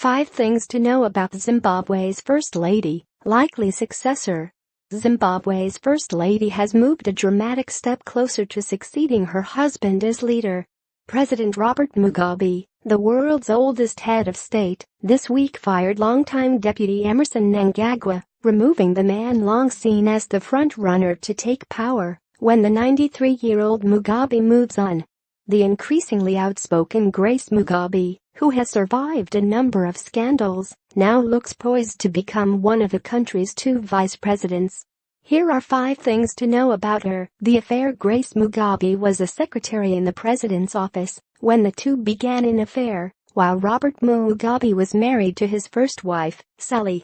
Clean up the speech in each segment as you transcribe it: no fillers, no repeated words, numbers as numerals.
5 things to know about Zimbabwe's First Lady, likely successor. Zimbabwe's First Lady has moved a dramatic step closer to succeeding her husband as leader. President Robert Mugabe, the world's oldest head of state, this week fired longtime deputy Emmerson Mnangagwa, removing the man long seen as the front-runner to take power when the 93-year-old Mugabe moves on. The increasingly outspoken Grace Mugabe, who has survived a number of scandals, now looks poised to become one of the country's 2 vice presidents. Here are 5 things to know about her. The affair. Grace Mugabe was a secretary in the president's office when the two began an affair, while Robert Mugabe was married to his first wife, Sally.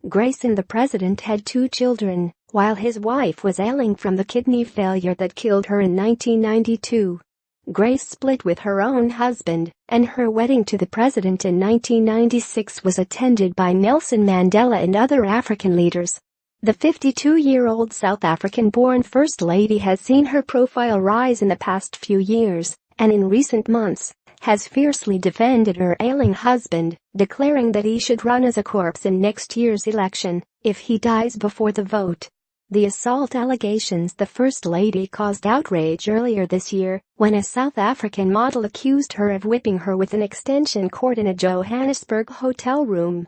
Grace and the president had 2 children, while his wife was ailing from the kidney failure that killed her in 1992. Grace split with her own husband, and her wedding to the president in 1996 was attended by Nelson Mandela and other African leaders. The 52-year-old South African-born First Lady has seen her profile rise in the past few years, and in recent months, has fiercely defended her ailing husband, declaring that he should run as a corpse in next year's election if he dies before the vote. The assault allegations the First Lady caused outrage earlier this year when a South African model accused her of whipping her with an extension cord in a Johannesburg hotel room.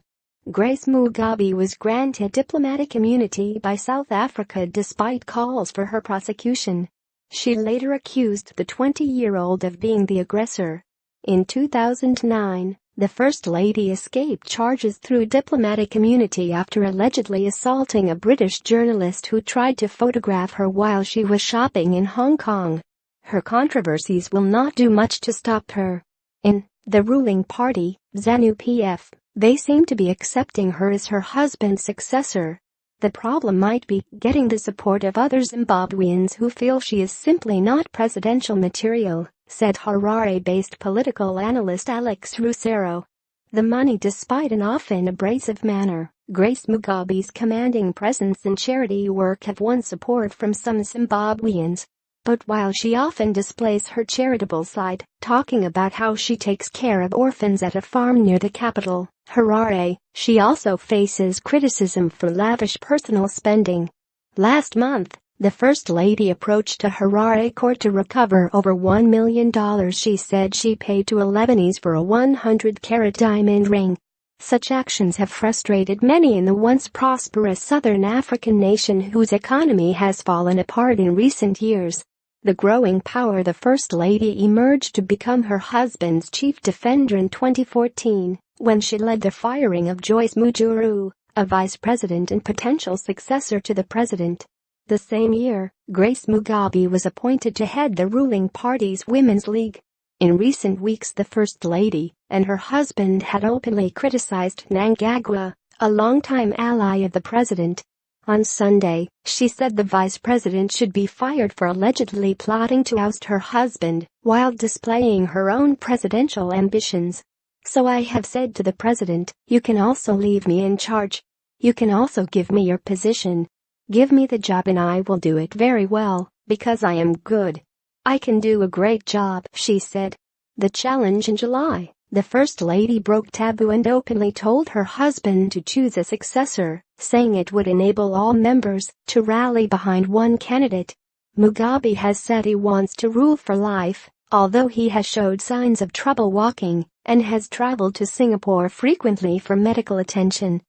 Grace Mugabe was granted diplomatic immunity by South Africa despite calls for her prosecution. She later accused the 20-year-old of being the aggressor. In 2009, the First Lady escaped charges through diplomatic immunity after allegedly assaulting a British journalist who tried to photograph her while she was shopping in Hong Kong. Her controversies will not do much to stop her. In the ruling party, ZANU-PF, they seem to be accepting her as her husband's successor. The problem might be getting the support of other Zimbabweans who feel she is simply not presidential material, said Harare-based political analyst Alex Rusero. The money. Despite an often abrasive manner, Grace Mugabe's commanding presence and charity work have won support from some Zimbabweans. But while she often displays her charitable side, talking about how she takes care of orphans at a farm near the capital, Harare, she also faces criticism for lavish personal spending. Last month, the First Lady approached a Harare court to recover over $1 million she said she paid to a Lebanese for a 100-carat diamond ring. Such actions have frustrated many in the once prosperous southern African nation whose economy has fallen apart in recent years. The growing power. The First Lady emerged to become her husband's chief defender in 2014, when she led the firing of Joyce Mujuru, a vice president and potential successor to the president. The same year, Grace Mugabe was appointed to head the ruling party's Women's League. In recent weeks, the First Lady and her husband had openly criticized Mnangagwa, a longtime ally of the president. On Sunday, she said the vice president should be fired for allegedly plotting to oust her husband while displaying her own presidential ambitions. So I have said to the president, you can also leave me in charge. You can also give me your position. Give me the job and I will do it very well, because I am good. I can do a great job, she said. The challenge. In July, the First Lady broke taboo and openly told her husband to choose a successor, saying it would enable all members to rally behind one candidate. Mugabe has said he wants to rule for life, although he has showed signs of trouble walking and has traveled to Singapore frequently for medical attention.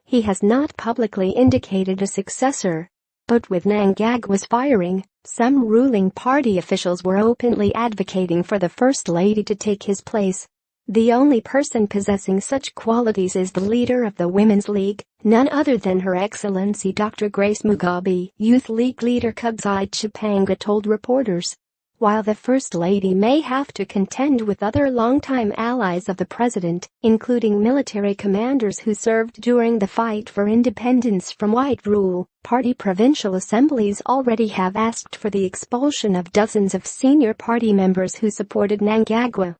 He has not publicly indicated a successor. But with Mnangagwa's firing, some ruling party officials were openly advocating for the First Lady to take his place. The only person possessing such qualities is the leader of the Women's League, none other than Her Excellency Dr. Grace Mugabe. Youth League leader Kudzai Chipanga told reporters. While the First Lady may have to contend with other longtime allies of the president, including military commanders who served during the fight for independence from white rule, party provincial assemblies already have asked for the expulsion of dozens of senior party members who supported Mnangagwa.